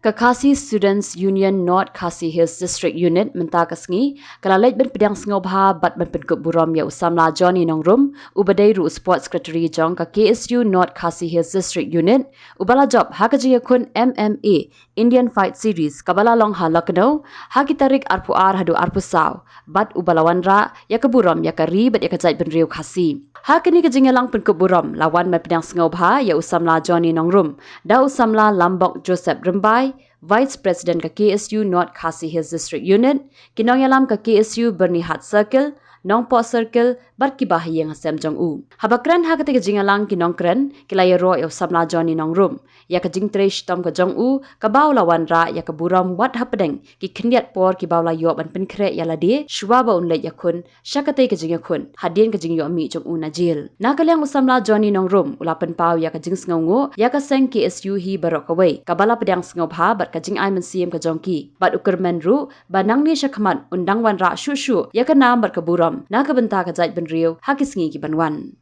Kakasi Students Union North Khasi Hills District Unit menta kasngi kalalait ben pedang sengobha bat ben Pynkup Burom ya Samla Johnny Nongrum ubadai ru Sport Secretary jong ka KSU North Khasi Hills District Unit ubala job hakaji kun MMA Indian Fight Series kabala long ha Lucknow hakitarik arpu ar hadu arpu saw bat ubalawanra ya ke Burom ya ka ribet ya ka jait ben riu khasi hakini kejingalang Pynkup Burom lawan ben pedang sengobha ya Samla Johnny Nongrum da Samla Lambok Joseph Rembai Vice President ka KSU North Khasi Hills District Unit, kinong yalam ka KSU Bernihat Circle, Nongpo Circle, barki bahayang Hasem Jong U. Habakran ha katiga jingalang kinong kren, kilaya ro yaw Samla Johnny Nongrum, ya ka jing tresh tom ka Jong U, ka baw lawan ra ya ka Burom wat hapadeng, ki kendiat por ki baw la yo ban penkre ya la de, shwa ba unlet ya kun, syakatay ka jinga kun, hadien ka jing yo mi Jong U na jil. Nakalyang Samla Johnny Nongrum, ulapan paw ya ka jing sengaw ya ka seng KSU hi barok away, kabala pedang sengaw bha bat ka jing ay mensiem ka jongki, bat ukur menru, banang ni syakamat undang wan ra shu ya ka nam bat ka Burom, nakabenta ka jait ben riu, hakis ngi ki banwan.